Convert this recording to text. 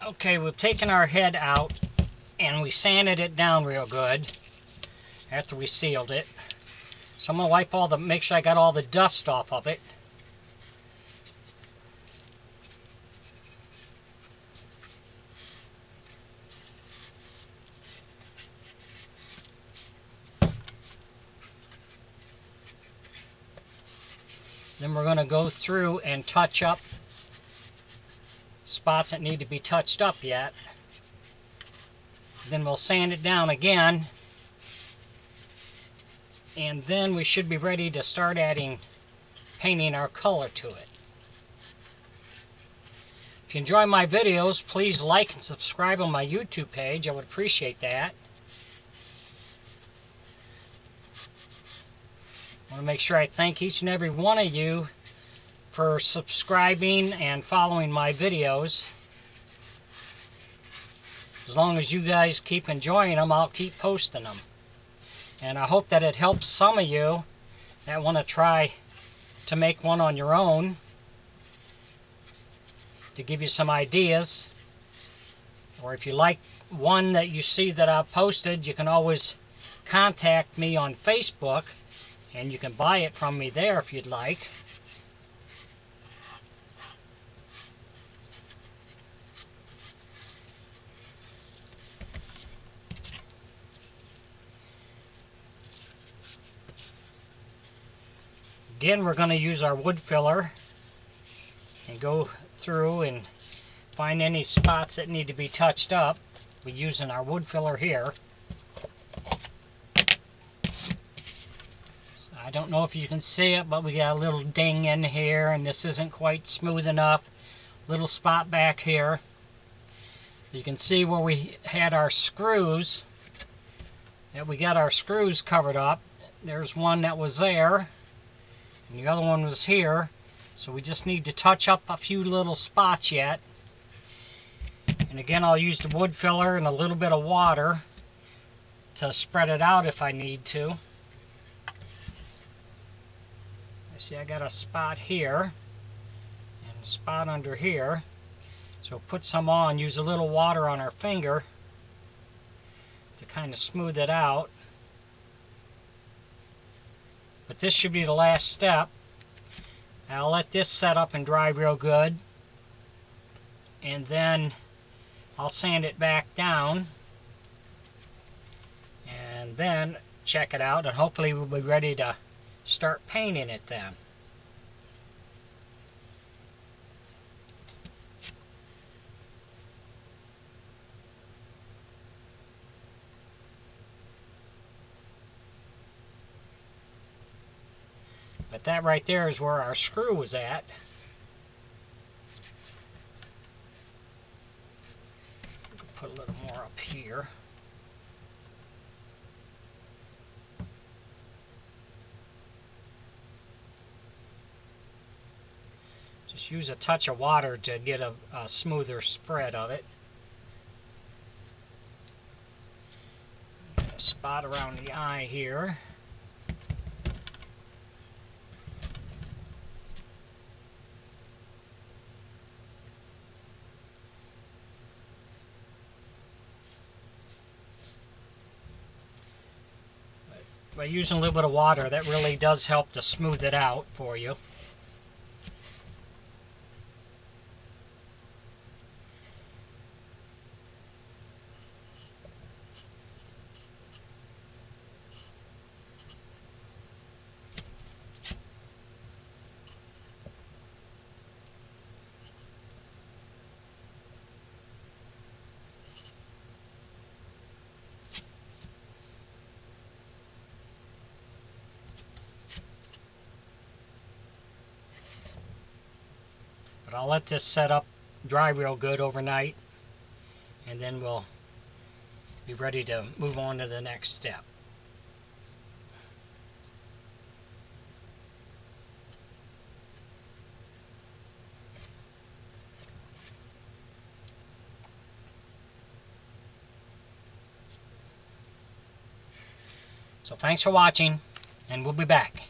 Okay, we've taken our head out and we sanded it down real good after we sealed it. So I'm going to wipe make sure I got all the dust off of it. Then we're going to go through and touch up spots that need to be touched up yet. Then we'll sand it down again. And then we should be ready to start painting our color to it. If you enjoy my videos, please like and subscribe on my YouTube page. I would appreciate that. I want to make sure I thank each and every one of you for subscribing and following my videos. As long as you guys keep enjoying them, I'll keep posting them. And I hope that it helps some of you that want to try to make one on your own, to give you some ideas. Or if you like one that you see that I've posted, you can always contact me on Facebook, and you can buy it from me there if you'd like. Again, we're going to use our wood filler and go through and find any spots that need to be touched up. We're using our wood filler here. I don't know if you can see it, but we got a little ding in here, and this isn't quite smooth enough. Little spot back here. You can see where we had our screws, that we got our screws covered up. There's one that was there, and the other one was here. So we just need to touch up a few little spots yet. And again, I'll use the wood filler and a little bit of water to spread it out if I need to. See, I got a spot here and a spot under here. So put some on, use a little water on our finger to kind of smooth it out. But this should be the last step. I'll let this set up and dry real good, and then I'll sand it back down and then check it out, and hopefully we'll be ready to start painting it then. But that right there is where our screw was at. Put a little more up here. Just use a touch of water to get a smoother spread of it. A spot around the eye here. By using a little bit of water, that really does help to smooth it out for you. But I'll let this set up, dry real good overnight, and then we'll be ready to move on to the next step. So thanks for watching, and we'll be back.